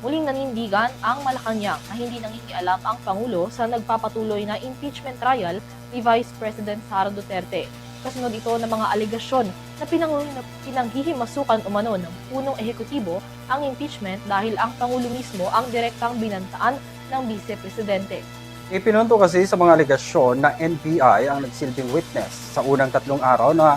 Muling nanindigan ang Malacanang na hindi nangingialam ang Pangulo sa nagpapatuloy na impeachment trial ni Vice President Sara Duterte. Kasunod ito ng mga alegasyon na pinanghihimasukan umano ng punong ehekutibo ang impeachment dahil ang Pangulo mismo ang direktang binantaan ng Vice Presidente. Ipinunto kasi sa mga alegasyon na NBI ang nagsilbing witness sa unang 3 araw na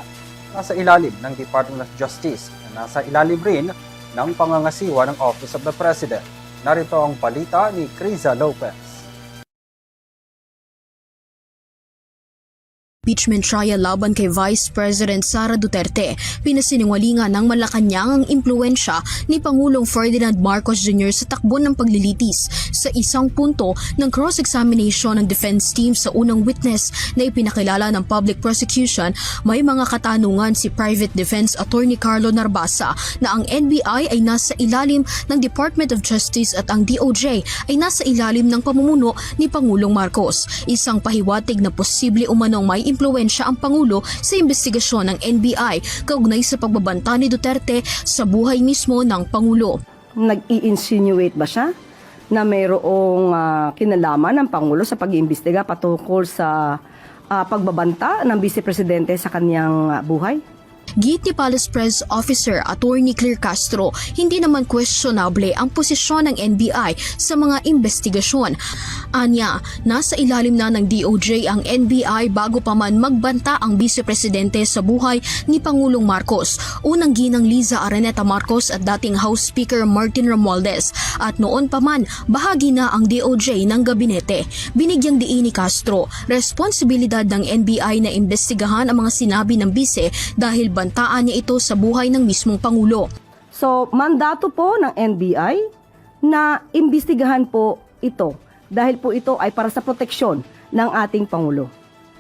nasa ilalim ng Department of Justice na nasa ilalim rin ng pangangasiwa ng Office of the President. Narito ang balita ni Criza Lopez. Impeachment trial laban kay Vice President Sara Duterte, pinasinungalingan ng Malacanang ang impluensya ni Pangulong Ferdinand Marcos Jr. sa takbo ng paglilitis sa isang punto ng cross-examination ng defense team sa unang witness na ipinakilala ng public prosecution. May mga katanungan si Private Defense Attorney Carlo Narbasa na ang NBI ay nasa ilalim ng Department of Justice at ang DOJ ay nasa ilalim ng pamumuno ni Pangulong Marcos. Isang pahiwatig na posible umanong may impluwensya ang Pangulo sa investigasyon ng NBI kaugnay sa pagbabanta ni Duterte sa buhay mismo ng Pangulo. Nag-i-insinuate ba siya na mayroong kinalaman ng Pangulo sa pag-iimbestiga patungkol sa pagbabanta ng Vice Presidente sa kanyang buhay? Git ni Palace Press Officer Attorney Claire Castro, hindi naman questionable ang posisyon ng NBI sa mga investigasyon. Anya, nasa ilalim na ng DOJ ang NBI bago pa man magbanta ang Vice Presidente sa buhay ni Pangulong Marcos. Unang ginang Liza Araneta Marcos at dating House Speaker Martin Romualdez. At noon pa man, bahagi na ang DOJ ng gabinete. Binigyang diin ni Castro, responsibilidad ng NBI na imbestigahan ang mga sinabi ng Vice dahil bantaan niya ito sa buhay ng mismong Pangulo. So, mandato po ng NBI na imbestigahan po ito dahil po ito ay para sa proteksyon ng ating Pangulo.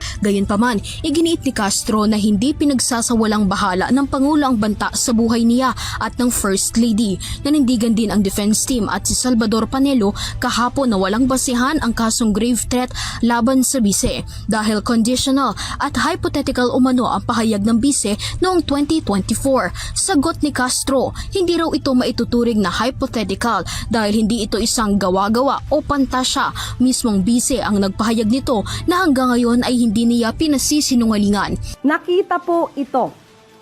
Gayunpaman, iginiit ni Castro na hindi pinagsasawalang bahala ng Pangulo ang banta sa buhay niya at ng First Lady. Nanindigan din ang defense team at si Salvador Panelo kahapon na walang basehan ang kasong grave threat laban sa Vice dahil conditional at hypothetical umano ang pahayag ng Vice noong 2024. Sagot ni Castro, hindi raw ito maituturing na hypothetical dahil hindi ito isang gawa-gawa o pantasya. Mismong Vice ang nagpahayag nito na hanggang ngayon ay hindi niya pinasisinungalingan. Nakita po ito.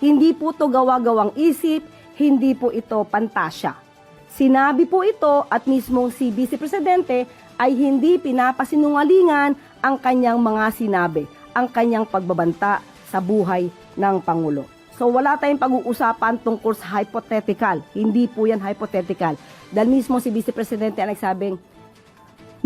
Hindi po ito gawa-gawang isip, hindi po ito pantasya. Sinabi po ito at mismong si Vice Presidente ay hindi pinapasinungalingan ang kanyang mga sinabi, ang kanyang pagbabanta sa buhay ng Pangulo. So wala tayong pag-uusapan tungkol sa hypothetical. Hindi po yan hypothetical. Dahil mismo si Vice Presidente ang nagsabing,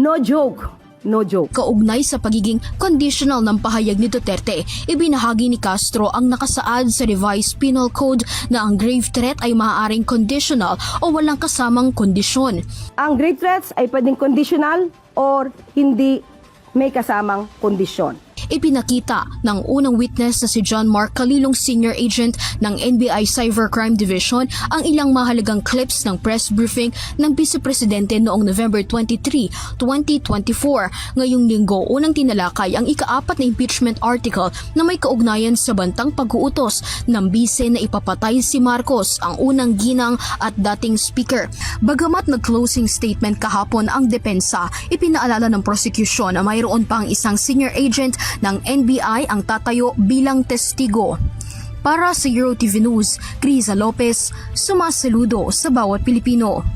no joke. No joke. Kaugnay sa pagiging conditional ng pahayag ni Duterte, ibinahagi ni Castro ang nakasaad sa revised penal code na ang grave threat ay maaaring conditional o walang kasamang kondisyon. Ang grave threats ay pwedeng conditional or hindi may kasamang kondisyon. Ipinakita ng unang witness na si John Mark Calilong, Senior Agent ng NBI Cybercrime Division, ang ilang mahalagang clips ng press briefing ng Vice Presidente noong November 23, 2024. Ngayong linggo, unang tinalakay ang ika-4 na impeachment article na may kaugnayan sa bantang pag-uutos ng Vice na ipapatay si Marcos, ang unang ginang at dating speaker. Bagamat nag-closing statement kahapon ang depensa, ipinaalala ng prosecution na mayroon pang isang senior agent ng NBI ang tatayo bilang testigo. Para sa EuroTV News, Criza Lopez, sumasaludo sa bawat Pilipino.